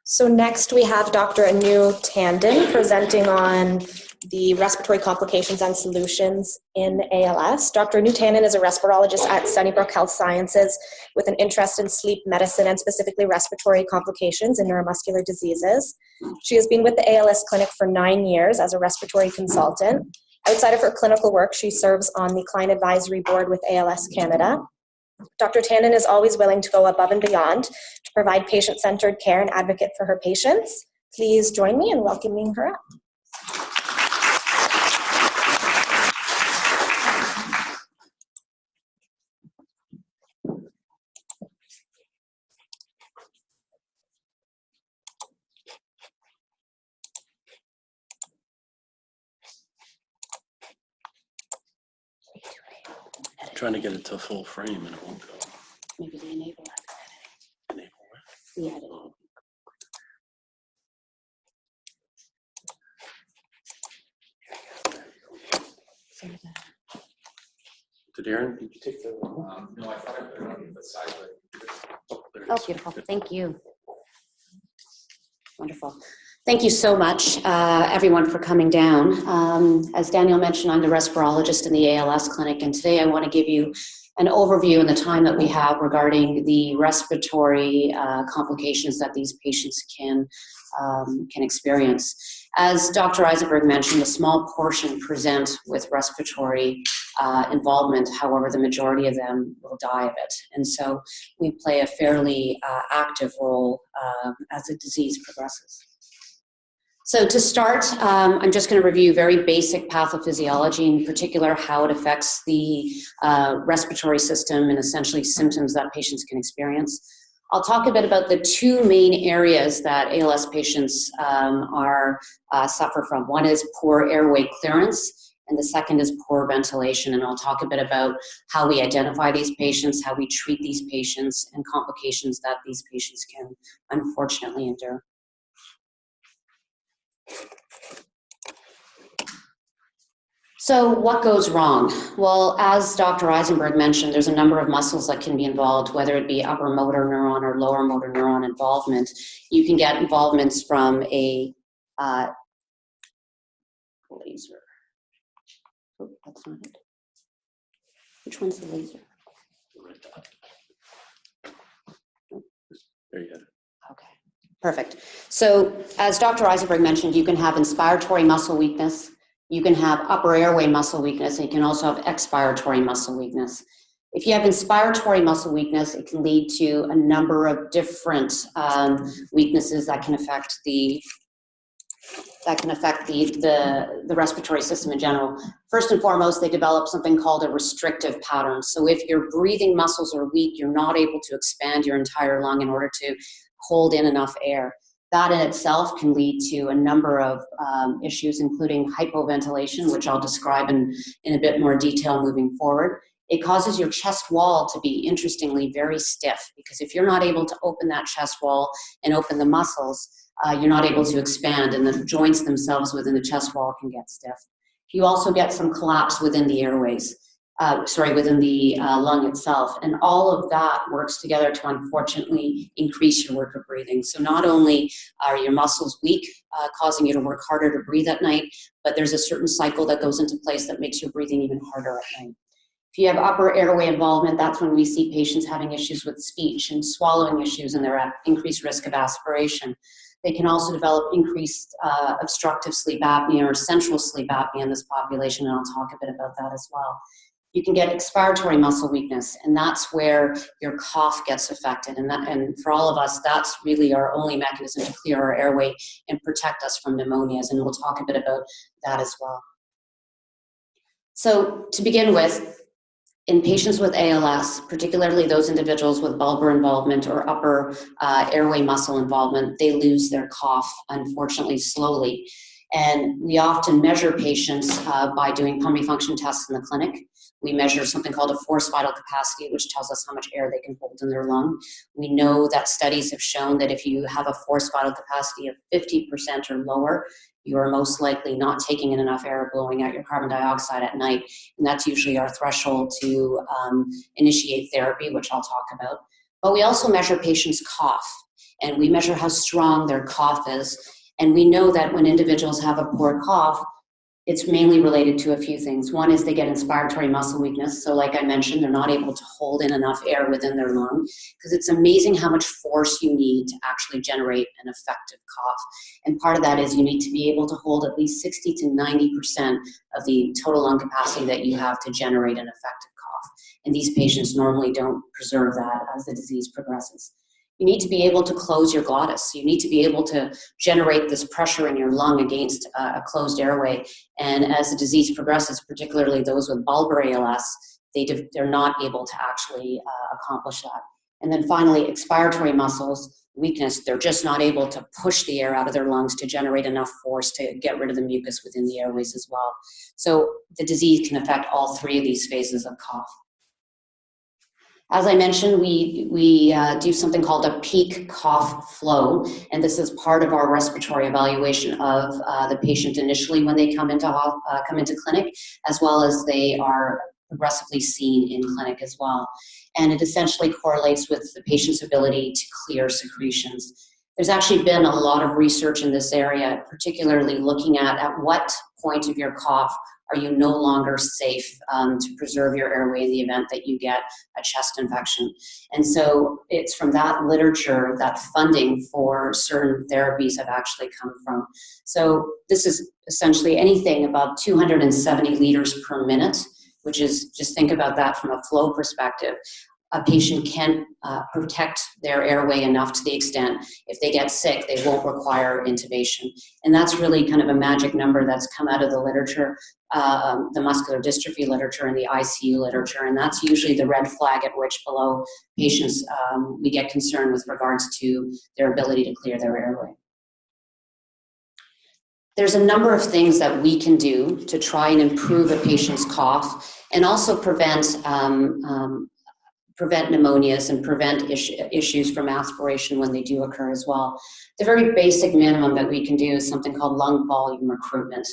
So next we have Dr. Anu Tandon presenting on the respiratory complications and solutions in ALS. Dr. Anu Tandon is a respirologist at Sunnybrook Health Sciences with an interest in sleep medicine and specifically respiratory complications and neuromuscular diseases. She has been with the ALS clinic for 9 years as a respiratory consultant. Outside of her clinical work, she serves on the client advisory board with ALS Canada. Dr. Tandon is always willing to go above and beyond to provide patient-centered care and advocate for her patients. Please join me in welcoming her up. I'm trying to get it to full frame and it won't go. Maybe the enable. Enable what? The editing. Did Aaron, did you take the No, I thought I put it on the side, but Oh, beautiful. Thank you. Wonderful. Thank you so much, everyone, for coming down. As Daniel mentioned, I'm the respirologist in the ALS clinic, and today I want to give you an overview in the time that we have regarding the respiratory complications that these patients can experience. As Dr. Eisenberg mentioned, a small portion present with respiratory involvement. However, the majority of them will die of it. And so we play a fairly active role as the disease progresses. So to start, I'm just going to review very basic pathophysiology, in particular how it affects the respiratory system and essentially symptoms that patients can experience. I'll talk a bit about the two main areas that ALS patients suffer from. One is poor airway clearance, and the second is poor ventilation. And I'll talk a bit about how we identify these patients, how we treat these patients, and complications that these patients can unfortunately endure. So what goes wrong? Well, as Dr. Eisenberg mentioned, there's a number of muscles that can be involved, whether it be upper motor neuron or lower motor neuron involvement. You can get involvements from a laser. Oh, that's not it. Which one's the laser? There you go. Okay, perfect. So as Dr. Eisenberg mentioned, you can have inspiratory muscle weakness, you can have upper airway muscle weakness, and you can also have expiratory muscle weakness. If you have inspiratory muscle weakness, it can lead to a number of different weaknesses that can affect the respiratory system in general. First and foremost, they develop something called a restrictive pattern. So if your breathing muscles are weak, you're not able to expand your entire lung in order to hold in enough air. That in itself can lead to a number of issues, including hypoventilation, which I'll describe in a bit more detail moving forward. It causes your chest wall to be, interestingly, very stiff, because if you're not able to open that chest wall and open the muscles, you're not able to expand, and the joints themselves within the chest wall can get stiff. You also get some collapse within the airways, within the lung itself, and all of that works together to unfortunately increase your work of breathing. So not only are your muscles weak, causing you to work harder to breathe at night, but there's a certain cycle that goes into place that makes your breathing even harder at night. If you have upper airway involvement, that's when we see patients having issues with speech and swallowing issues, and they're at increased risk of aspiration. They can also develop increased obstructive sleep apnea or central sleep apnea in this population, and I'll talk a bit about that as well. You can get expiratory muscle weakness, and that's where your cough gets affected. And for all of us, that's really our only mechanism to clear our airway and protect us from pneumonias, and we'll talk a bit about that as well. So to begin with, in patients with ALS, particularly those individuals with bulbar involvement or upper airway muscle involvement, they lose their cough, unfortunately, slowly. And we often measure patients by doing pulmonary function tests in the clinic. We measure something called a forced vital capacity, which tells us how much air they can hold in their lung. We know that studies have shown that if you have a forced vital capacity of 50% or lower, you are most likely not taking in enough air, blowing out your carbon dioxide at night. And that's usually our threshold to initiate therapy, which I'll talk about. But we also measure patients' cough. and we measure how strong their cough is. And we know that when individuals have a poor cough, it's mainly related to a few things. One is they get inspiratory muscle weakness. So like I mentioned, they're not able to hold in enough air within their lung, because it's amazing how much force you need to actually generate an effective cough. And part of that is you need to be able to hold at least 60 to 90% of the total lung capacity that you have to generate an effective cough. And these patients normally don't preserve that as the disease progresses. You need to be able to close your glottis. You need to be able to generate this pressure in your lung against a closed airway. And as the disease progresses, particularly those with bulbar ALS, they're not able to actually accomplish that. And then finally, expiratory muscles weakness. They're just not able to push the air out of their lungs to generate enough force to get rid of the mucus within the airways as well. So the disease can affect all three of these phases of cough. As I mentioned, we do something called a peak cough flow, and this is part of our respiratory evaluation of the patient initially when they come into clinic, as well as they are progressively seen in clinic as well. And it essentially correlates with the patient's ability to clear secretions. There's actually been a lot of research in this area, particularly looking at what point of your cough are you no longer safe to preserve your airway in the event that you get a chest infection. And so it's from that literature that funding for certain therapies have actually come from. So this is essentially anything above 270 liters per minute, which is, just think about that from a flow perspective. A patient can protect their airway enough to the extent if they get sick, they won't require intubation. And that's really kind of a magic number that's come out of the literature, the muscular dystrophy literature and the ICU literature. And that's usually the red flag at which below patients we get concerned with regards to their ability to clear their airway. There's a number of things that we can do to try and improve a patient's cough and also prevent pneumonias and prevent issues from aspiration when they do occur as well. The very basic minimum that we can do is something called lung volume recruitment.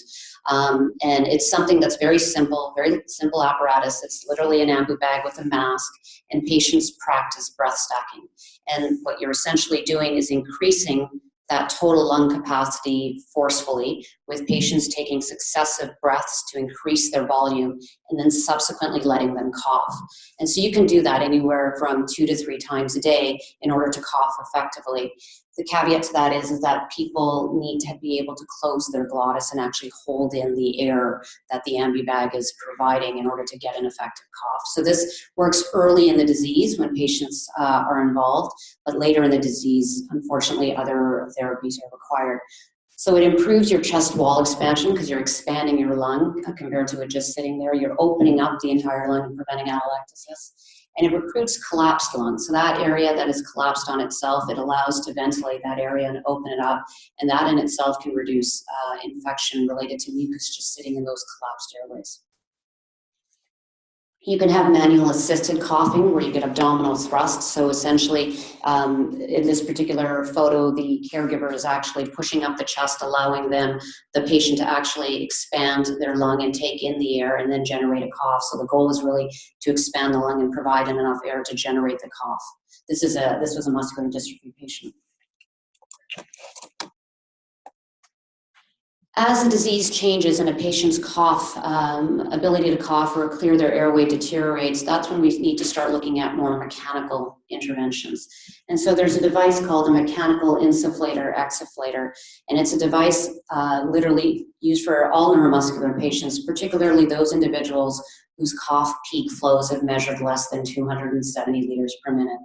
And it's something that's very simple apparatus. It's literally an ambu bag with a mask, and patients practice breath stacking. And what you're essentially doing is increasing that total lung capacity forcefully, with patients taking successive breaths to increase their volume and then subsequently letting them cough. And so you can do that anywhere from 2 to 3 times a day in order to cough effectively. The caveat to that is that people need to be able to close their glottis and actually hold in the air that the ambu bag is providing in order to get an effective cough. So this works early in the disease when patients are involved, but later in the disease, unfortunately, other therapies are required. So it improves your chest wall expansion because you're expanding your lung compared to it just sitting there. You're opening up the entire lung and preventing atelectasis. And it recruits collapsed lungs. So that area that is collapsed on itself, it allows to ventilate that area and open it up. And that in itself can reduce infection related to mucus just sitting in those collapsed airways. You can have manual assisted coughing where you get abdominal thrust. So essentially, in this particular photo, the caregiver is actually pushing up the chest, allowing the patient to actually expand their lung and take in the air and then generate a cough. So the goal is really to expand the lung and provide enough air to generate the cough. This was a muscular dystrophy patient. As the disease changes and a patient's cough, ability to cough or clear their airway deteriorates, that's when we need to start looking at more mechanical interventions. And so there's a device called a mechanical insufflator, exsufflator, and it's a device literally used for all neuromuscular patients, particularly those individuals whose cough peak flows have measured less than 270 liters per minute.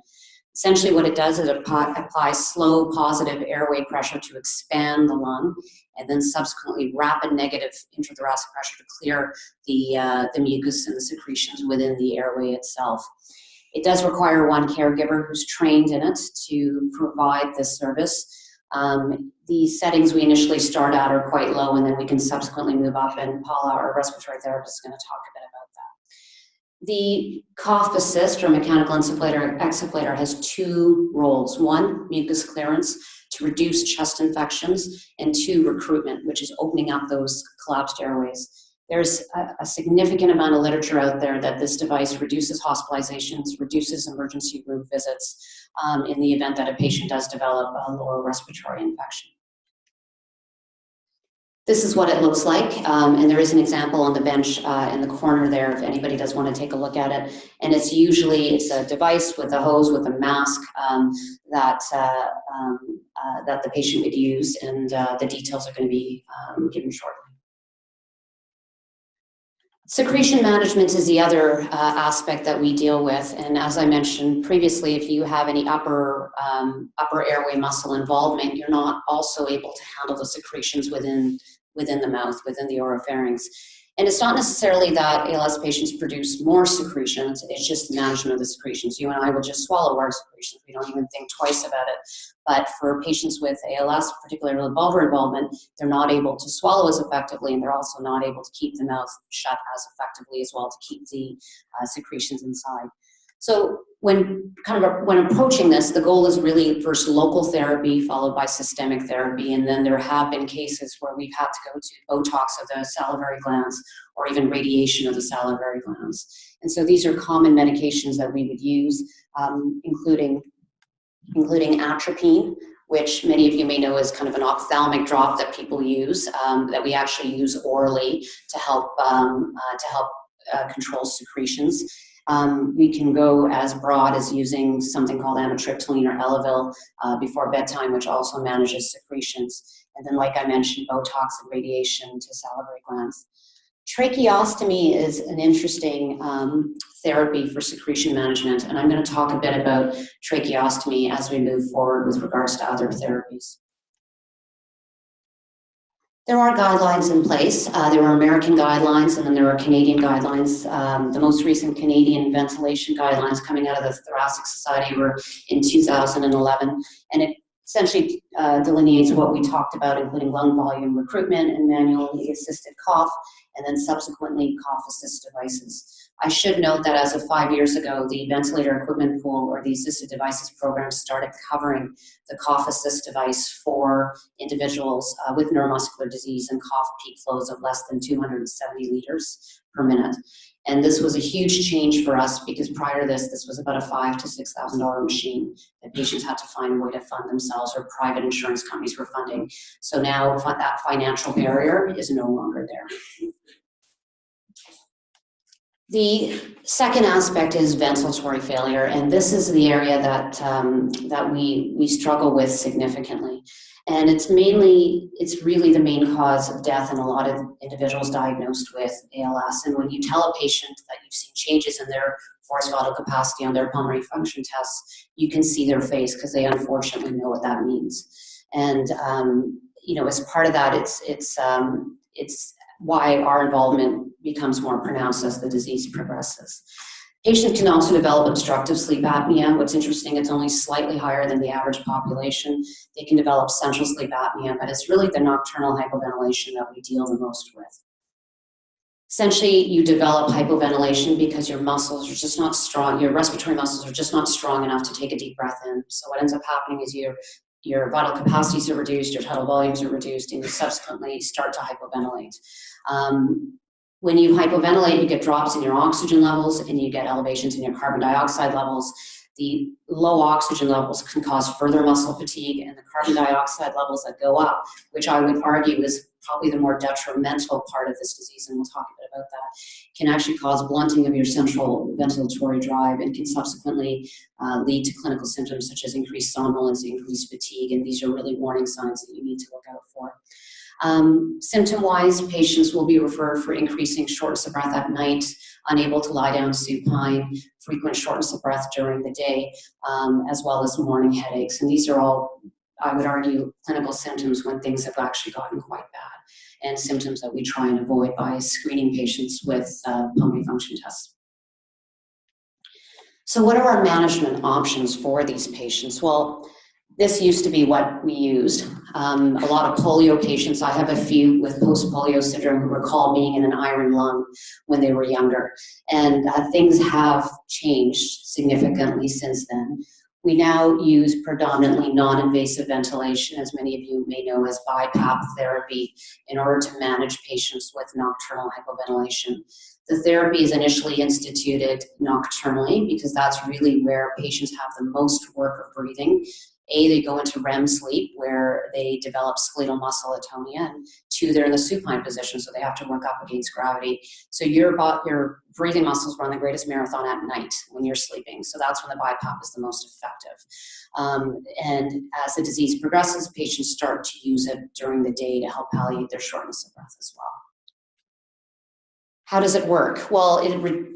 Essentially what it does is it applies slow positive airway pressure to expand the lung, and then subsequently rapid negative intrathoracic pressure to clear the mucus and the secretions within the airway itself. It does require one caregiver who's trained in it to provide this service. The settings we initially start at are quite low, and then we can subsequently move up, and Paula, our respiratory therapist, is going to talk a bit about that. The cough assist or mechanical insufflator exsufflator has 2 roles. 1, mucus clearance to reduce chest infections, and 2, recruitment, which is opening up those collapsed airways. There's a significant amount of literature out there that this device reduces hospitalizations, reduces emergency room visits in the event that a patient does develop a lower respiratory infection. This is what it looks like, and there is an example on the bench in the corner there if anybody does want to take a look at it. And it's a device with a hose with a mask that the patient would use, and the details are going to be given shortly. Secretion management is the other aspect that we deal with, and as I mentioned previously, if you have any upper airway muscle involvement, you're not also able to handle the secretions within the mouth, within the oropharynx. And it's not necessarily that ALS patients produce more secretions, it's just management of the secretions. You and I will just swallow our secretions. We don't even think twice about it. But for patients with ALS, particularly vulvar involvement, they're not able to swallow as effectively, and they're also not able to keep the mouth shut as effectively as well to keep the secretions inside. So when approaching this, the goal is really first local therapy followed by systemic therapy, and then there have been cases where we've had to go to Botox of the salivary glands or even radiation of the salivary glands. And so these are common medications that we would use, including atropine, which many of you may know is kind of an ophthalmic drop that people use, that we actually use orally to help control secretions. We can go as broad as using something called amitriptyline or Elavil before bedtime, which also manages secretions. And then, like I mentioned, Botox and radiation to salivary glands. Tracheostomy is an interesting therapy for secretion management, and I'm going to talk a bit about tracheostomy as we move forward with regards to other therapies. There are guidelines in place. There are American guidelines, and then there are Canadian guidelines. The most recent Canadian ventilation guidelines coming out of the Thoracic Society were in 2011, and it essentially delineates what we talked about, including lung volume recruitment and manually assisted cough, and then subsequently cough assist devices. I should note that as of 5 years ago, the ventilator equipment pool or the assisted devices program started covering the cough assist device for individuals with neuromuscular disease and cough peak flows of less than 270 liters per minute. And this was a huge change for us because prior to this was about a $5,000 to $6,000 machine that patients had to find a way to fund themselves, or private insurance companies were funding. So now that financial barrier is no longer there. The second aspect is ventilatory failure, and this is the area that we struggle with significantly. And it's really the main cause of death in a lot of individuals diagnosed with ALS. And when you tell a patient that you've seen changes in their forced vital capacity on their pulmonary function tests, you can see their face because they unfortunately know what that means. And as part of that, it's why our involvement becomes more pronounced as the disease progresses. Patients can also develop obstructive sleep apnea. What's interesting, it's only slightly higher than the average population. They can develop central sleep apnea, but it's really the nocturnal hypoventilation that we deal the most with. Essentially, you develop hypoventilation because your muscles are just not strong, your respiratory muscles are just not strong enough to take a deep breath in. So what ends up happening is your vital capacities are reduced, your tidal volumes are reduced, and you subsequently start to hypoventilate. When you hypoventilate, you get drops in your oxygen levels and you get elevations in your carbon dioxide levels. The low oxygen levels can cause further muscle fatigue, and the carbon dioxide levels that go up, which I would argue is probably the more detrimental part of this disease, and we'll talk a bit about that, can actually cause blunting of your central ventilatory drive and can subsequently lead to clinical symptoms such as increased somnolence, increased fatigue, and these are really warning signs that you need to look out for. Symptom-wise, patients will be referred for increasing shortness of breath at night, unable to lie down supine, frequent shortness of breath during the day, as well as morning headaches. And these are all, I would argue, clinical symptoms when things have actually gotten quite bad, and symptoms that we try and avoid by screening patients with pulmonary function tests. So what are our management options for these patients? Well, this used to be what we used. A lot of polio patients, I have a few with post-polio syndrome who recall being in an iron lung when they were younger. And things have changed significantly since then. We now use predominantly non-invasive ventilation, as many of you may know as BiPAP therapy, in order to manage patients with nocturnal hypoventilation. The therapy is initially instituted nocturnally because that's really where patients have the most work of breathing. They go into REM sleep where they develop skeletal muscle atonia, and 2, they're in the supine position, so they have to work up against gravity. So your breathing muscles run the greatest marathon at night when you're sleeping. So that's when the BiPAP is the most effective. And as the disease progresses, patients start to use it during the day to help palliate their shortness of breath as well. How does it work? Well,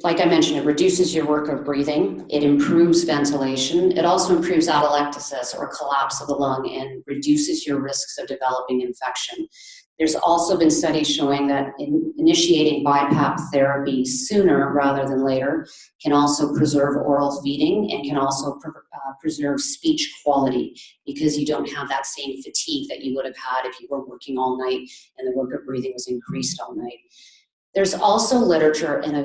like I mentioned, it reduces your work of breathing. It improves ventilation. It also improves atelectasis, or collapse of the lung, and reduces your risks of developing infection. There's also been studies showing that initiating BiPAP therapy sooner rather than later can also preserve oral feeding and can also preserve speech quality, because you don't have that same fatigue that you would have had if you were working all night and the work of breathing was increased all night. There's also literature in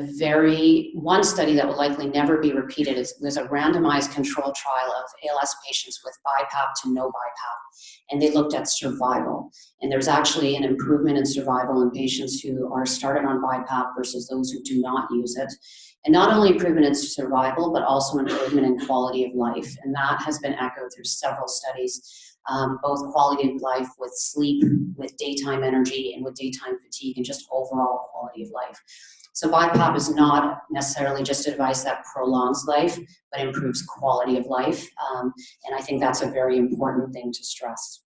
one study that will likely never be repeated. There's a randomized control trial of ALS patients with BiPAP to no BiPAP, and they looked at survival. And there's actually an improvement in survival in patients who are started on BiPAP versus those who do not use it. And not only improvement in survival, but also improvement in quality of life. And that has been echoed through several studies. Both quality of life with sleep, with daytime energy, and with daytime fatigue, and just overall quality of life. So BiPAP is not necessarily just a device that prolongs life, but improves quality of life. And I think that's a very important thing to stress.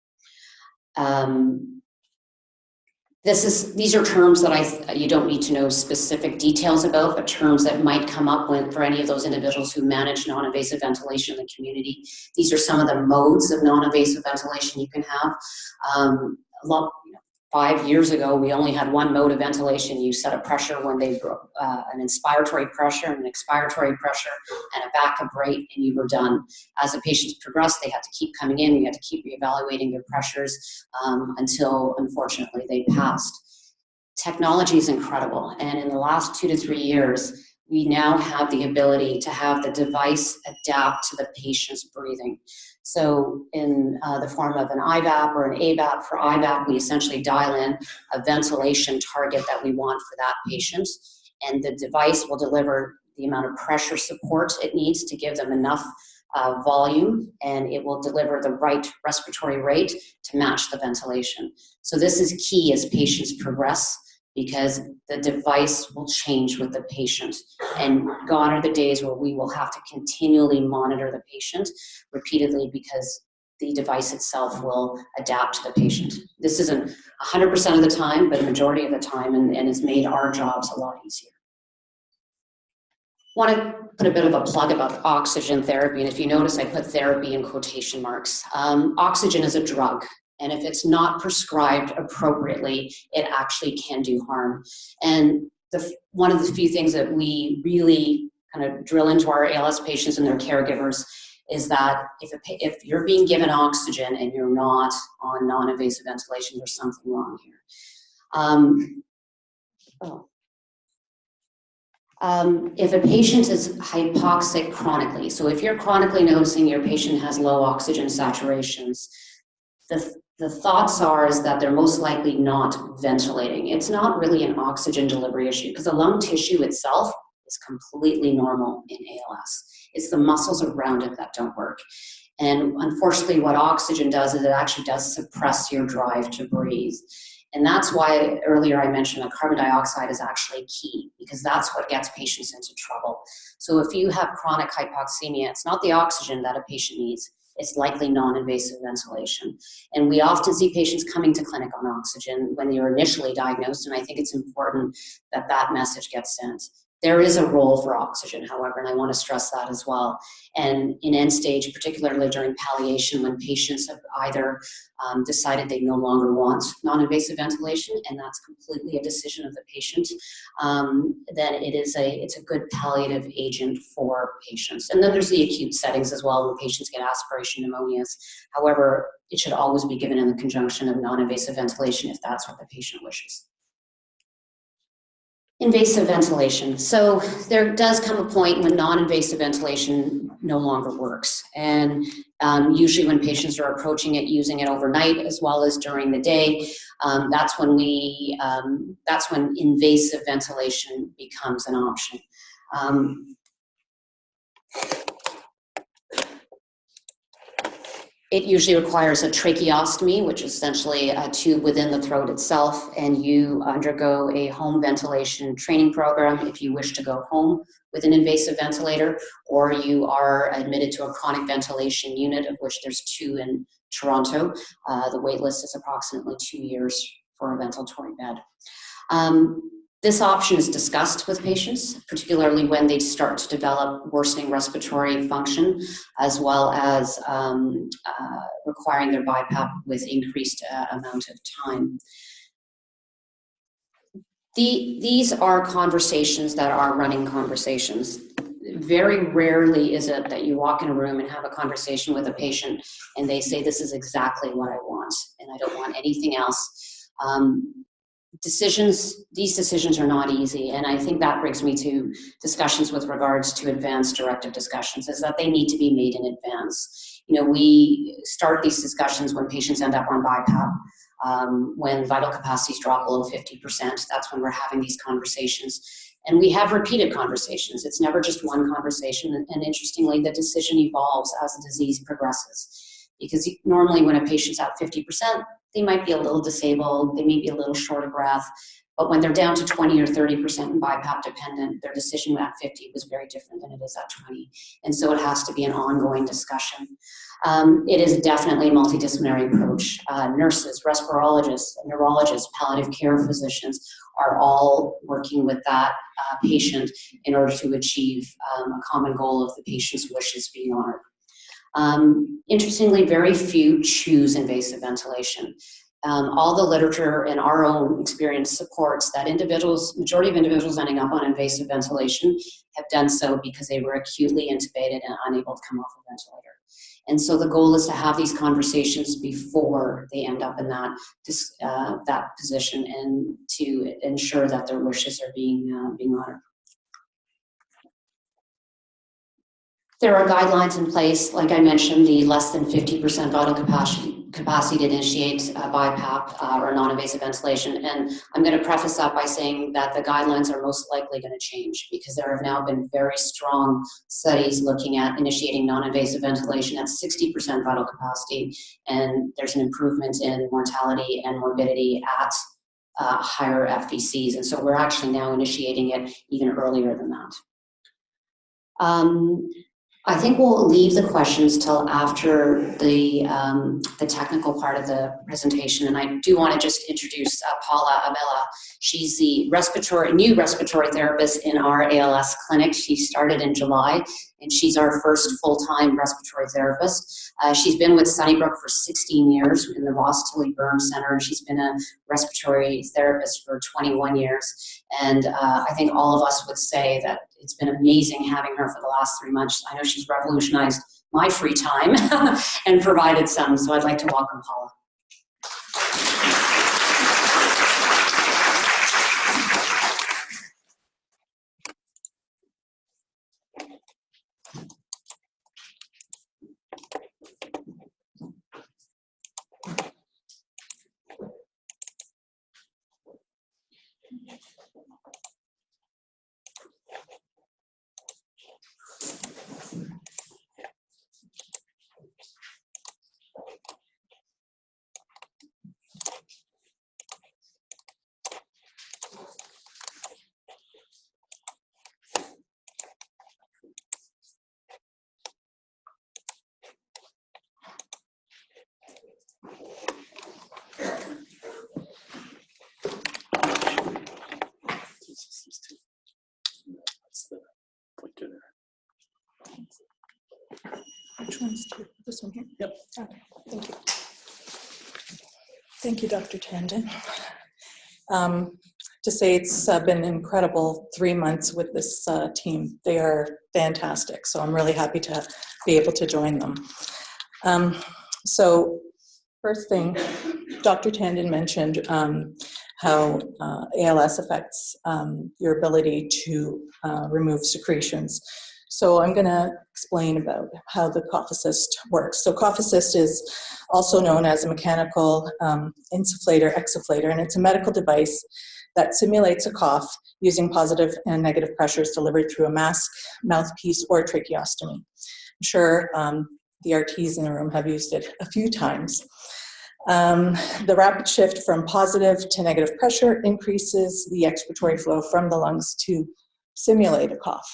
These are terms that you don't need to know specific details about, but terms that might come up for any of those individuals who manage non-invasive ventilation in the community. These are some of the modes of non-invasive ventilation you can have. 5 years ago, we only had one mode of ventilation. You set a pressure when they broke, an inspiratory pressure, an expiratory pressure, and a backup rate, and you were done. As the patients progressed, they had to keep coming in. You had to keep reevaluating their pressures until, unfortunately, they passed. Technology is incredible, and in the last 2 to 3 years, we now have the ability to have the device adapt to the patient's breathing. So in the form of an IVAP or an AVAP. For IVAP, we essentially dial in a ventilation target that we want for that patient, and the device will deliver the amount of pressure support it needs to give them enough volume, and it will deliver the right respiratory rate to match the ventilation. So this is key as patients progress, because the device will change with the patient. And gone are the days where we will have to continually monitor the patient repeatedly, because the device itself will adapt to the patient. This isn't 100% of the time, but a majority of the time, and it's made our jobs a lot easier. Want to put a bit of a plug about oxygen therapy, and if you notice, I put therapy in quotation marks. Oxygen is a drug. And if it's not prescribed appropriately, it actually can do harm. And one of the few things that we really kind of drill into our ALS patients and their caregivers is that if you're being given oxygen and you're not on non-invasive ventilation, there's something wrong here. If a patient is hypoxic chronically, so if you're chronically noticing your patient has low oxygen saturations, the thoughts is that they're most likely not ventilating. It's not really an oxygen delivery issue, because the lung tissue itself is completely normal in ALS. It's the muscles around it that don't work. And unfortunately, what oxygen does is it actually does suppress your drive to breathe. And that's why earlier I mentioned that carbon dioxide is actually key, because that's what gets patients into trouble. So if you have chronic hypoxemia, it's not the oxygen that a patient needs. It's likely non-invasive ventilation. And we often see patients coming to clinic on oxygen when they're initially diagnosed, and I think it's important that that message gets sent. There is a role for oxygen, however, and I want to stress that as well. And in end stage, particularly during palliation, when patients have either decided they no longer want non-invasive ventilation, and that's completely a decision of the patient, then it's a good palliative agent for patients. And then there's the acute settings as well, when patients get aspiration pneumonias. However, it should always be given in the conjunction of non-invasive ventilation if that's what the patient wishes. Invasive ventilation. So there does come a point when non-invasive ventilation no longer works. And usually when patients are approaching it, using it overnight as well as during the day, that's when invasive ventilation becomes an option. It usually requires a tracheostomy, which is essentially a tube within the throat itself, and you undergo a home ventilation training program if you wish to go home with an invasive ventilator, or you are admitted to a chronic ventilation unit, of which there's 2 in Toronto. The wait list is approximately 2 years for a ventilatory bed. This option is discussed with patients, particularly when they start to develop worsening respiratory function, as well as requiring their BiPAP with increased amount of time. These are conversations that are running conversations. Very rarely is it that you walk in a room and have a conversation with a patient and they say, this is exactly what I want, and I don't want anything else. These decisions are not easy, and I think that brings me to discussions with regards to advanced directive discussions, is that they need to be made in advance. You know, we start these discussions when patients end up on BiPAP, when vital capacities drop below 50%, that's when we're having these conversations. And we have repeated conversations. It's never just one conversation, and interestingly, the decision evolves as the disease progresses. Because normally when a patient's at 50%, they might be a little disabled, they may be a little short of breath, but when they're down to 20 or 30% and BiPAP dependent, their decision at 50 was very different than it is at 20. And so it has to be an ongoing discussion. It is definitely a multidisciplinary approach. Nurses, respirologists, neurologists, palliative care physicians are all working with that patient in order to achieve a common goal of the patient's wishes being honored. Interestingly, very few choose invasive ventilation. All the literature and our own experience supports that majority of individuals ending up on invasive ventilation have done so because they were acutely intubated and unable to come off a ventilator. And so the goal is to have these conversations before they end up in that position, and to ensure that their wishes are being honored. There are guidelines in place, like I mentioned, the less than 50% vital capacity to initiate BiPAP or non-invasive ventilation. And I'm going to preface that by saying that the guidelines are most likely going to change, because there have now been very strong studies looking at initiating non-invasive ventilation at 60% vital capacity, and there's an improvement in mortality and morbidity at higher FVCs. And so we're actually now initiating it even earlier than that. I think we'll leave the questions till after the technical part of the presentation, and I do want to just introduce Paula Abella. She's the new respiratory therapist in our ALS clinic. She started in July, and she's our first full-time respiratory therapist. She's been with Sunnybrook for 16 years in the Ross Tilly Burn Center. She's been a respiratory therapist for 21 years, and I think all of us would say that it's been amazing having her for the last 3 months. I know she's revolutionized my free time and provided some, so I'd like to welcome Paula. That's the pointer there. Which one's this one here? Yep. Okay, thank you. Thank you, Dr. Tandon. To say it's been an incredible 3 months with this team. They are fantastic, so I'm really happy to be able to join them. So first thing, Dr. Tandon mentioned how ALS affects your ability to remove secretions. So I'm going to explain about how the cough assist works. So cough assist is also known as a mechanical insulator, exfoliator, and it's a medical device that simulates a cough using positive and negative pressures delivered through a mask, mouthpiece, or tracheostomy. I'm sure the RTs in the room have used it a few times. The rapid shift from positive to negative pressure increases the expiratory flow from the lungs to simulate a cough.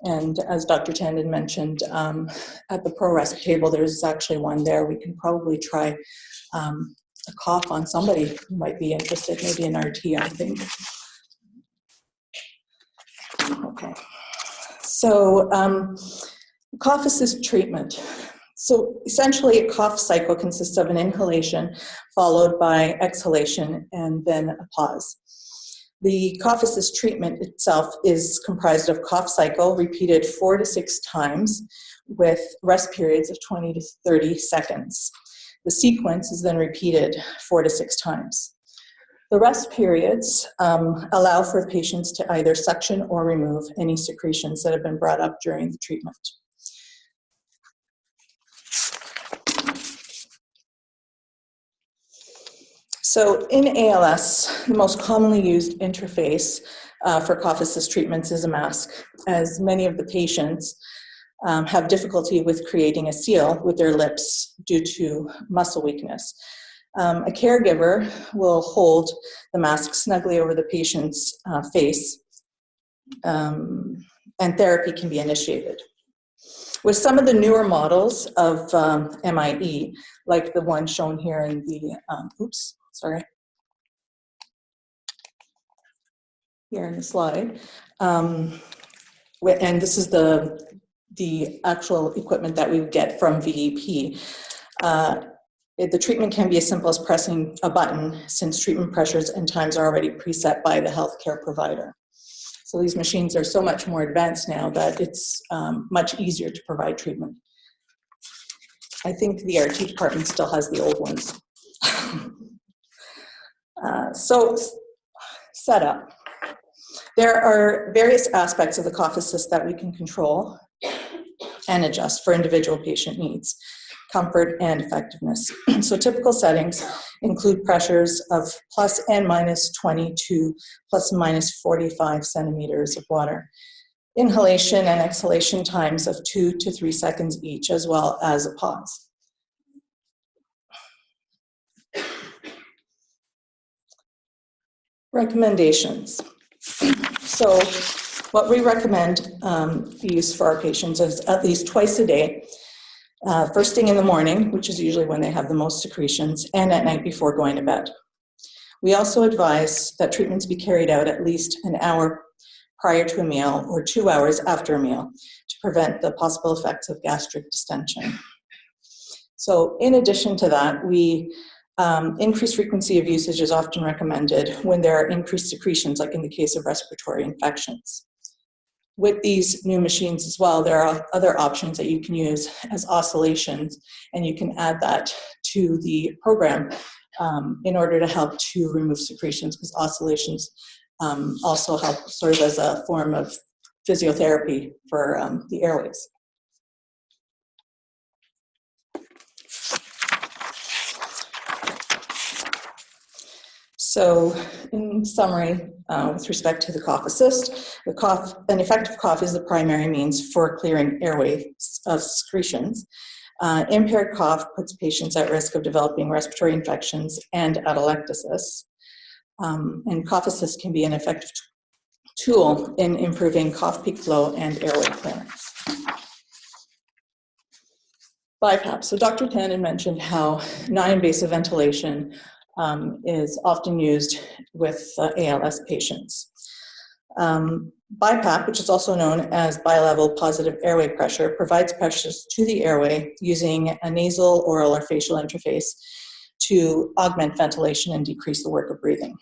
And as Dr. Tandon mentioned, at the ProResp table, there's actually one there. We can probably try a cough on somebody who might be interested, maybe an RT, I think. Okay. So cough assist treatment. So essentially a cough cycle consists of an inhalation followed by exhalation and then a pause. The cough assist treatment itself is comprised of cough cycle repeated 4 to 6 times with rest periods of 20 to 30 seconds. The sequence is then repeated 4 to 6 times. The rest periods allow for patients to either suction or remove any secretions that have been brought up during the treatment. So in ALS, the most commonly used interface for cough assist treatments is a mask, as many of the patients have difficulty with creating a seal with their lips due to muscle weakness. A caregiver will hold the mask snugly over the patient's face, and therapy can be initiated. With some of the newer models of MIE, like the one shown here in the, here in the slide, and this is the actual equipment that we would get from VEP. The treatment can be as simple as pressing a button, since treatment pressures and times are already preset by the healthcare provider. So these machines are so much more advanced now that it's much easier to provide treatment. I think the RT department still has the old ones. So setup. There are various aspects of the cough assist that we can control and adjust for individual patient needs, comfort, and effectiveness. So typical settings include pressures of plus and minus 20 to plus and minus 45 centimeters of water, inhalation and exhalation times of 2 to 3 seconds each, as well as a pause. Recommendations. So what we recommend use for our patients is at least twice a day, first thing in the morning, which is usually when they have the most secretions, and at night before going to bed. We also advise that treatments be carried out at least an hour prior to a meal or 2 hours after a meal to prevent the possible effects of gastric distension. So in addition to that, increased frequency of usage is often recommended when there are increased secretions, like in the case of respiratory infections. With these new machines as well, there are other options that you can use as oscillations, and you can add that to the program in order to help to remove secretions, because oscillations also help sort of as a form of physiotherapy for the airways. So in summary, with respect to the cough assist, an effective cough is the primary means for clearing airways of secretions. Impaired cough puts patients at risk of developing respiratory infections and atelectasis. And cough assist can be an effective tool in improving cough peak flow and airway clearance. BiPAP. So Dr. Tandon mentioned how non-invasive ventilation is often used with ALS patients. BiPAP, which is also known as bilevel positive airway pressure, provides pressures to the airway using a nasal, oral, or facial interface to augment ventilation and decrease the work of breathing.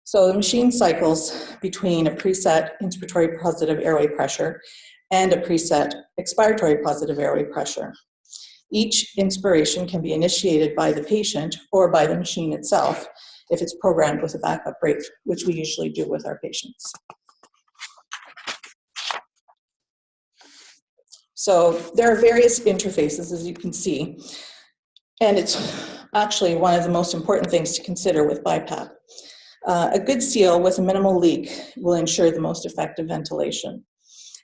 So the machine cycles between a preset inspiratory positive airway pressure and a preset expiratory positive airway pressure. Each inspiration can be initiated by the patient or by the machine itself, if it's programmed with a backup rate, which we usually do with our patients. So there are various interfaces, as you can see, and it's actually one of the most important things to consider with BiPAP. A good seal with a minimal leak will ensure the most effective ventilation.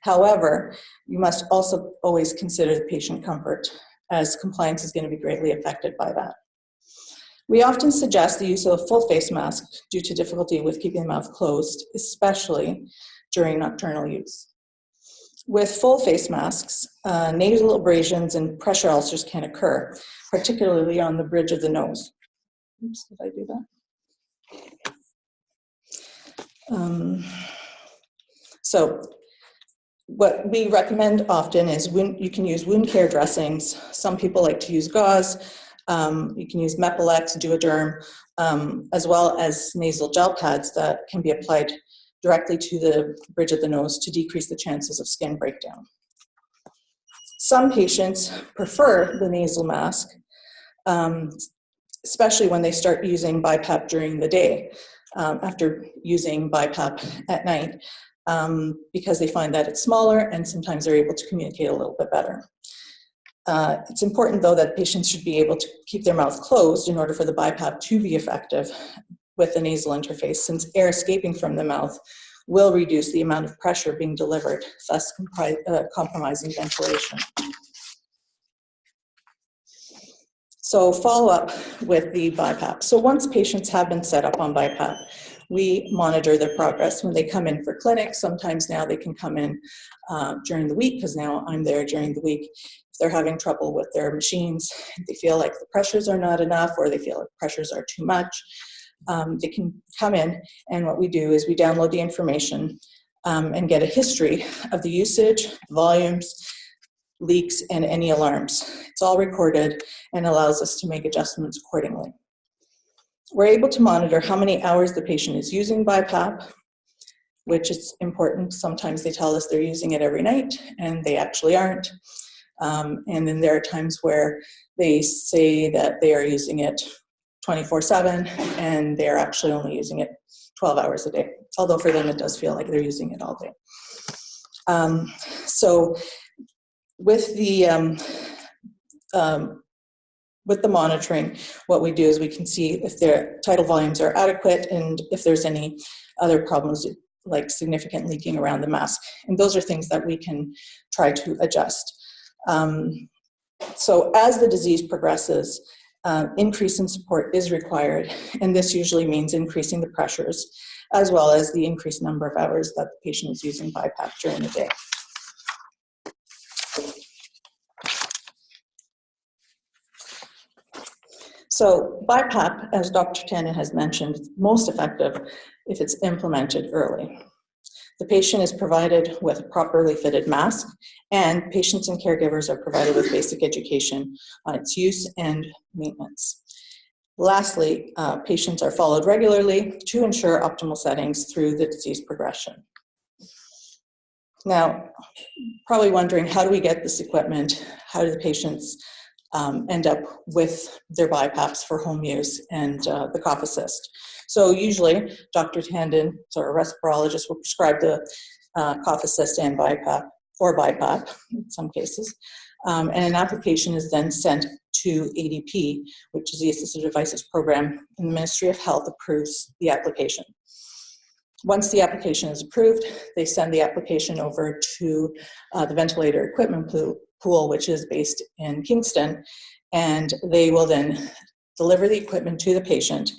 However, you must also always consider the patient comfort, as compliance is going to be greatly affected by that. We often suggest the use of a full face mask due to difficulty with keeping the mouth closed, especially during nocturnal use. With full face masks, nasal abrasions and pressure ulcers can occur, particularly on the bridge of the nose. Oops, did I do that? So what we recommend often is you can use wound care dressings. Some people like to use gauze. You can use Mepilex, Duoderm, as well as nasal gel pads that can be applied directly to the bridge of the nose to decrease the chances of skin breakdown. Some patients prefer the nasal mask, especially when they start using BiPAP during the day, after using BiPAP at night, because they find that it's smaller and sometimes they're able to communicate a little bit better. It's important, though, that patients should be able to keep their mouth closed in order for the BiPAP to be effective with the nasal interface, since air escaping from the mouth will reduce the amount of pressure being delivered, thus compromising ventilation. So follow up with the BiPAP. So once patients have been set up on BiPAP, we monitor their progress when they come in for clinic. Sometimes now they can come in during the week, because now I'm there during the week. If they're having trouble with their machines, they feel like the pressures are not enough, or they feel like pressures are too much, they can come in, and what we do is we download the information and get a history of the usage, volumes, leaks, and any alarms. It's all recorded and allows us to make adjustments accordingly. We're able to monitor how many hours the patient is using BiPAP, which is important. Sometimes they tell us they're using it every night, and they actually aren't. And then there are times where they say that they are using it 24/7, and they're actually only using it 12 hours a day. Although for them, it does feel like they're using it all day. So with the monitoring, what we do is we can see if their tidal volumes are adequate and if there's any other problems like significant leaking around the mask. And those are things that we can try to adjust. So as the disease progresses, increase in support is required, and this usually means increasing the pressures as well as the increased number of hours that the patient is using BiPAP during the day. So BiPAP, as Dr. Tandon has mentioned, is most effective if it's implemented early. The patient is provided with a properly fitted mask, and patients and caregivers are provided with basic education on its use and maintenance. Lastly, patients are followed regularly to ensure optimal settings through the disease progression. Now, probably wondering, how do we get this equipment? How do the patients end up with their BiPAPs for home use and the cough assist? So usually, Dr. Tandon, or a respirologist, will prescribe the cough assist and BiPAP, or BiPAP in some cases, and an application is then sent to ADP, which is the Assistive Devices Program, and the Ministry of Health approves the application. Once the application is approved, they send the application over to the ventilator equipment pool, which is based in Kingston, and they will then deliver the equipment to the patient,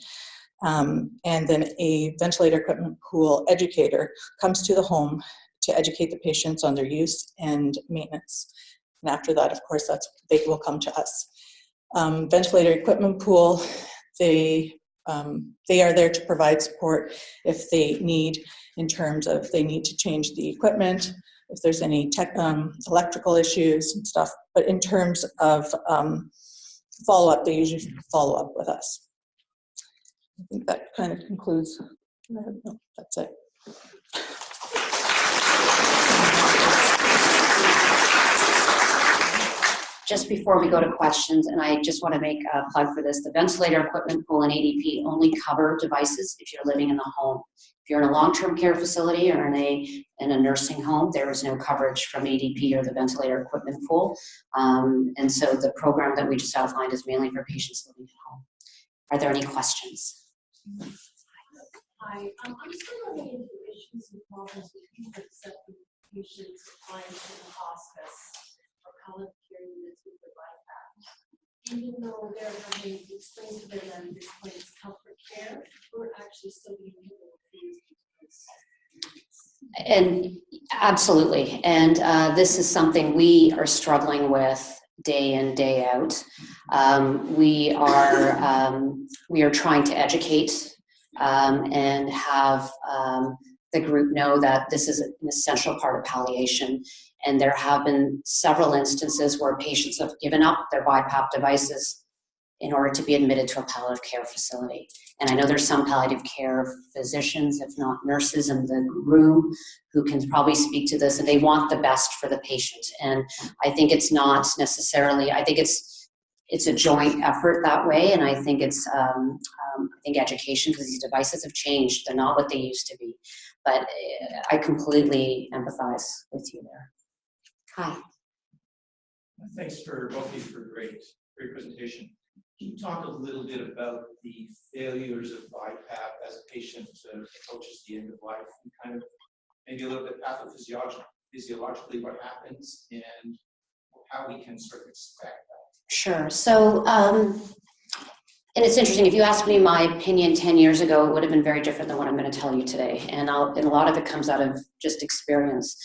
and then a ventilator equipment pool educator comes to the home to educate the patients on their use and maintenance. And after that, of course, they will come to us. Ventilator equipment pool, they are there to provide support if they need, in terms of they need to change the equipment, if there's any electrical issues and stuff. But in terms of follow-up, they usually follow up with us. I think that kind of concludes. No, that's it. just before we go to questions, and I just want to make a plug for this, the ventilator equipment pool and ADP only cover devices if you're living in the home. If you're in a long-term care facility or in a nursing home, there is no coverage from ADP or the ventilator equipment pool. And so the program that we just outlined is mainly for patients living at home. Are there any questions? Hi, I'm still running into issues and problems with people accepting patients applying to the hospice or palliative care units with the BiPAP. Even though they're having explained to them that this point is comfort care, we're actually still being able to use these. And absolutely. And this is something we are struggling with day in, day out. We are trying to educate and have the group know that this is an essential part of palliation. And there have been several instances where patients have given up their BiPAP devices in order to be admitted to a palliative care facility. And I know there's some palliative care physicians, if not nurses, in the room who can probably speak to this, and they want the best for the patient. And I think it's not necessarily, I think it's a joint effort that way, and I think it's I think education, because these devices have changed. They're not what they used to be. But I completely empathize with you there. Hi. Thanks for both of you for a great presentation. Can you talk a little bit about the failures of BiPAP as a patient approaches the end of life, and kind of maybe a little bit physiologically what happens and how we can sort of expect that? Sure. So, and it's interesting, if you asked me my opinion 10 years ago, it would have been very different than what I'm going to tell you today. And a lot of it comes out of just experience,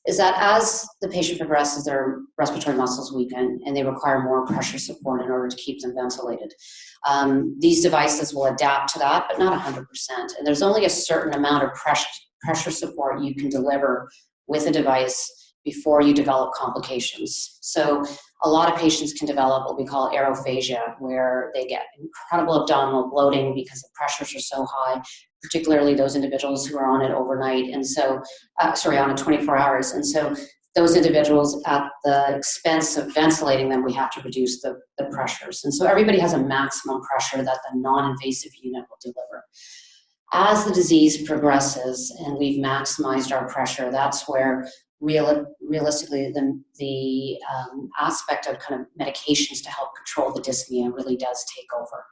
is that as the patient progresses, their respiratory muscles weaken and they require more pressure support in order to keep them ventilated. These devices will adapt to that, but not 100%. And there's only a certain amount of pressure support you can deliver with a device before you develop complications. So a lot of patients can develop what we call aerophagia, where they get incredible abdominal bloating because the pressures are so high, particularly those individuals who are on it overnight, and so, on it 24 hours. And so those individuals, at the expense of ventilating them, we have to reduce the pressures. And so everybody has a maximum pressure that the non-invasive unit will deliver. As the disease progresses and we've maximized our pressure, that's where realistically the aspect of kind of medications to help control the dyspnea really does take over.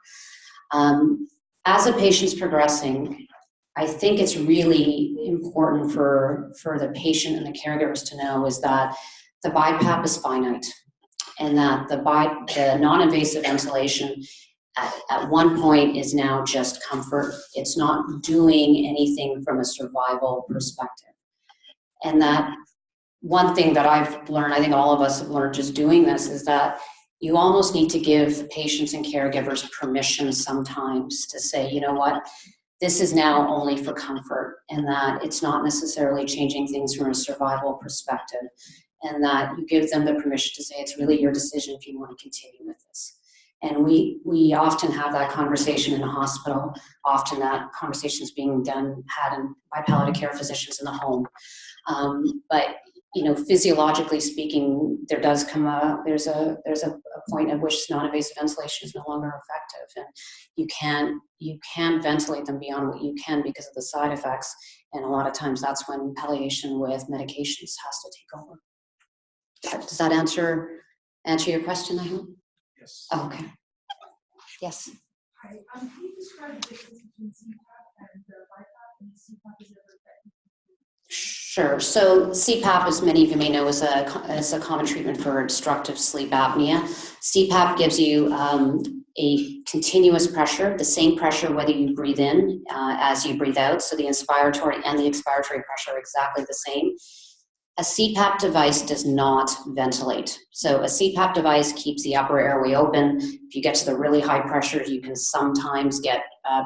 As a patient's progressing, I think it's really important for the patient and the caregivers to know is that the BiPAP is finite, and that the non-invasive ventilation at one point is now just comfort. It's not doing anything from a survival perspective. And that one thing that I've learned, I think all of us have learned just doing this, is that you almost need to give patients and caregivers permission sometimes to say, you know what, this is now only for comfort, and that it's not necessarily changing things from a survival perspective, and that you give them the permission to say it's really your decision if you want to continue with this. And we often have that conversation in the hospital. Often that conversation is being had by palliative care physicians in the home. But physiologically speaking, there does come there's a point at which non-invasive ventilation is no longer effective, and you can't ventilate them beyond what you can because of the side effects. And a lot of times that's when palliation with medications has to take over. Does that answer your question, I hope? Yes. Oh, okay. Yes. Hi, can you describe the difference between CPAP and BiPAP, and CPAP is ever effective? Sure. So CPAP, as many of you may know, is a common treatment for obstructive sleep apnea. CPAP gives you a continuous pressure, the same pressure whether you breathe in as you breathe out. So the inspiratory and the expiratory pressure are exactly the same. A CPAP device does not ventilate. So a CPAP device keeps the upper airway open. If you get to the really high pressures, you can sometimes get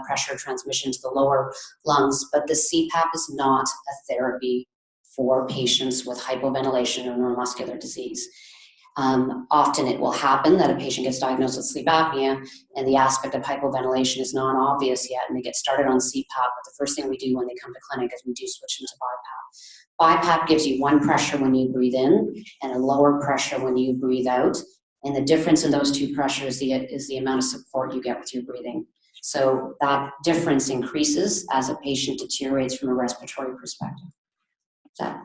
pressure transmission to the lower lungs, but the CPAP is not a therapy for patients with hypoventilation or neuromuscular disease. Often it will happen that a patient gets diagnosed with sleep apnea and the aspect of hypoventilation is not obvious yet, and they get started on CPAP, but the first thing we do when they come to clinic is we do switch them to BiPAP. BiPAP gives you one pressure when you breathe in and a lower pressure when you breathe out. And the difference in those two pressures is the amount of support you get with your breathing. So that difference increases as a patient deteriorates from a respiratory perspective. Hi.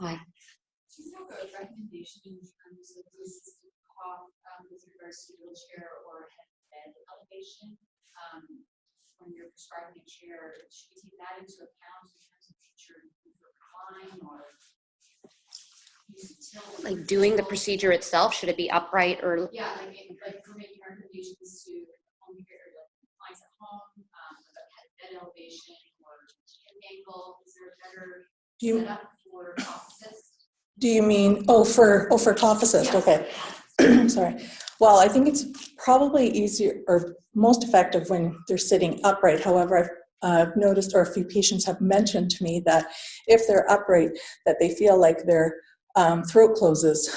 Do you have a recommendation in terms of the assistive cough with regards to wheelchair or head bed elevation? When you're prescribing a chair, should we take that into account in terms of future recline or use utility? Like doing the procedure itself, should it be upright or? Yeah, like for making recommendations to home care, like clients at home, about head bed elevation or hip angle. Is there a better setup for offices? Do you mean, for cough assist? Yes. Okay. Sorry. Well, I think it's probably easier or most effective when they're sitting upright. However, I've noticed, or a few patients have mentioned to me that if they're upright, that they feel like their throat closes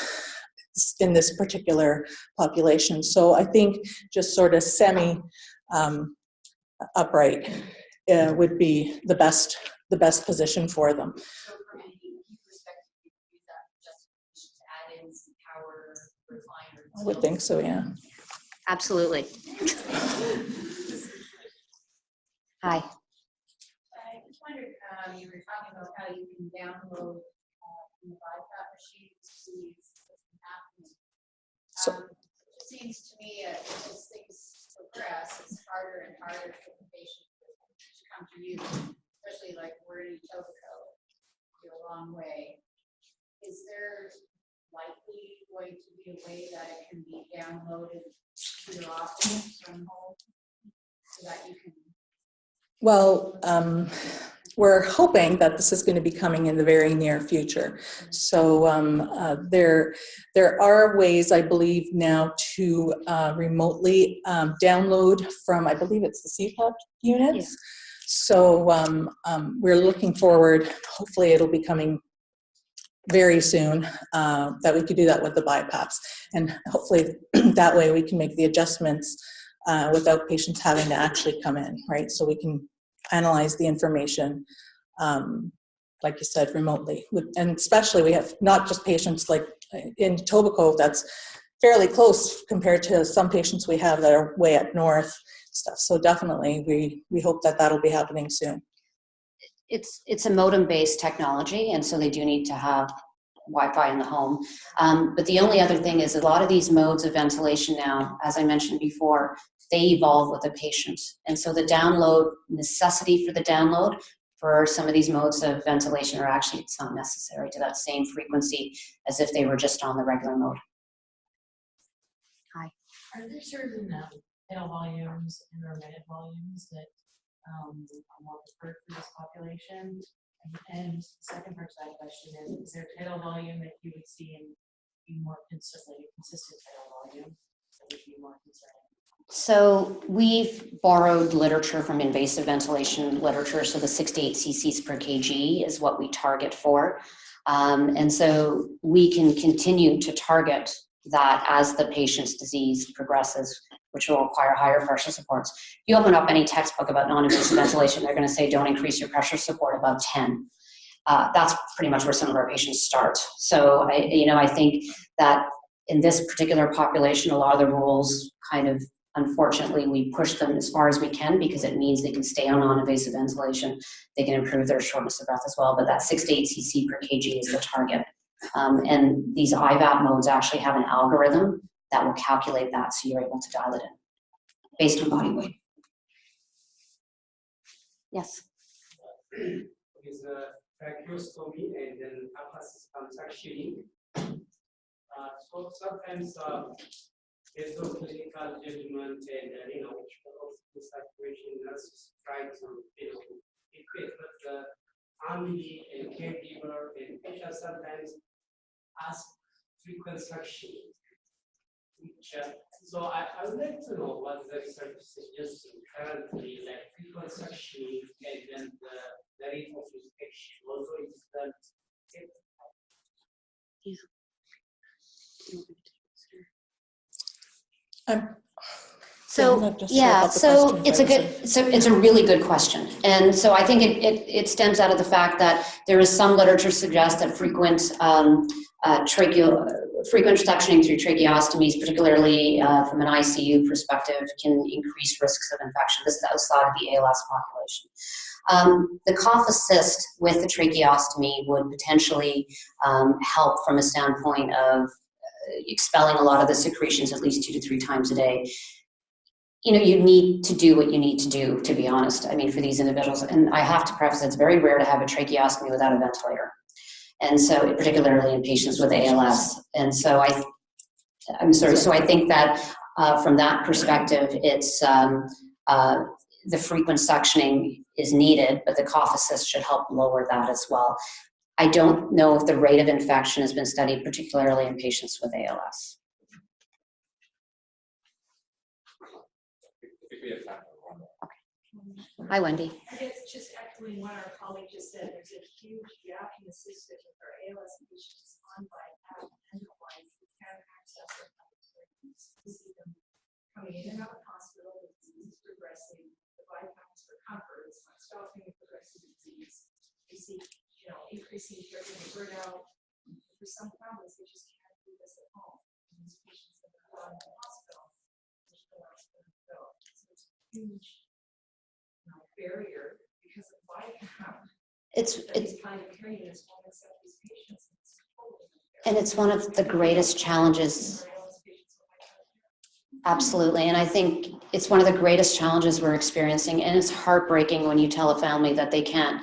in this particular population. So I think just sort of semi upright would be the best position for them. So from an EP perspective, you could use that justification to add in some power recliner. I would think so, yeah. Absolutely. Hi. I just wondered, you were talking about how you can download from the BiPAP machine to see what's happening. So- It seems to me as things progress, it's harder and harder for the patient to come to you, especially like we're in Etobicoke, you're a long way. Is there likely going to be a way that it can be downloaded to your office from home so that you can? Well, we're hoping that this is going to be coming in the very near future. So there are ways, I believe, now to remotely download from, I believe it's the CPAP units. Yes. So we're looking forward, hopefully it'll be coming very soon, that we could do that with the BiPAPs. And hopefully that way we can make the adjustments without patients having to actually come in, right? So we can analyze the information, like you said, remotely. And especially we have not just patients like in Etobicoke, that's fairly close compared to some patients we have that are way up north stuff. So definitely we hope that that'll be happening soon. It's a modem-based technology, and so they do need to have Wi-Fi in the home. But the only other thing is a lot of these modes of ventilation now, as I mentioned before, they evolve with the patient. And so the download necessity for the download for some of these modes of ventilation are actually, it's not necessary to that same frequency as if they were just on the regular mode. Hi. Are there certain pedal volumes and or minute volumes that are more preferred for this population? And the second part to that question is there tidal volume that you would see and be more consistent tidal volume that would be more concerning? So we've borrowed literature from invasive ventilation literature. So the 6 to 8 cc's per kg is what we target for. And so we can continue to target that as the patient's disease progresses, which will require higher pressure supports. If you open up any textbook about non-invasive ventilation, they're going to say don't increase your pressure support above 10. That's pretty much where some of our patients start. So I think that in this particular population, a lot of the rules kind of, unfortunately, we push them as far as we can because it means they can stay on non-invasive ventilation. They can improve their shortness of breath as well, but that 6 to 8 cc per kg is the target. And these IVAP modes actually have an algorithm that will calculate that so you're able to dial it in based on body weight. Yes? With tracheostomy and then emphasis contraction. So sometimes there's no clinical judgment and, the situation nurses try to, equate, but the family and caregiver and patient sometimes ask frequent suction. So I would like to know what the research suggests currently, like frequent suction and then the rate of infection. Also, it's done. So it's a really good question, and so I think it stems out of the fact that there is some literature suggests that frequent frequent suctioning through tracheostomies, particularly from an ICU perspective, can increase risks of infection. This is outside of the ALS population. The cough assist with the tracheostomy would potentially help from a standpoint of expelling a lot of the secretions at least 2 to 3 times a day. You know, you need to do what you need to do, to be honest, I mean, for these individuals. And I have to preface, it's very rare to have a tracheostomy without a ventilator. And so, particularly in patients with ALS. And so I'm sorry, so I think that from that perspective, it's the frequent suctioning is needed, but the cough assist should help lower that as well. I don't know if the rate of infection has been studied, particularly in patients with ALS. Hi, Wendy. I guess just echoing what our colleague just said, there's a huge gap in the system with our ALS patients on BiPAP and otherwise. We can't access their opportunities. We see them coming in and out of hospital, the disease is progressing, the BiPAP is for comfort, it's not stopping the progressive disease. We see, you know, increasing caregiver burnout. For some families, they just can't do this at home. And these patients that are gone to the hospital, there's no else for them to go. So it's a huge barrier because of BiPAP. It's kind of care units won't accept these patients. and it's one of the greatest challenges. Absolutely, and I think it's one of the greatest challenges we're experiencing, and it's heartbreaking when you tell a family that they can't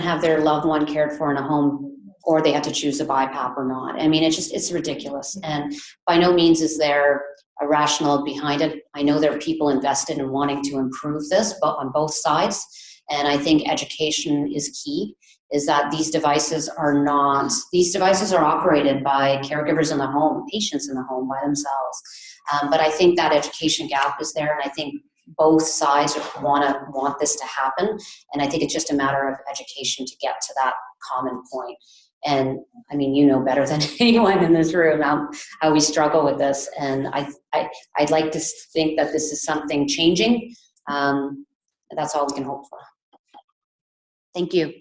have their loved one cared for in a home, or they have to choose a BiPAP or not. I mean, it's ridiculous, and by no means is there a rationale behind it. I know there are people invested in wanting to improve this, but on both sides, and I think education is key, is that these devices are operated by caregivers in the home, patients in the home by themselves. But I think that education gap is there, and I think both sides want this to happen, and I think it's just a matter of education to get to that common point. And I mean, you know better than anyone in this room how we struggle with this, and I'd like to think that this is something changing. That's all we can hope for. Thank you.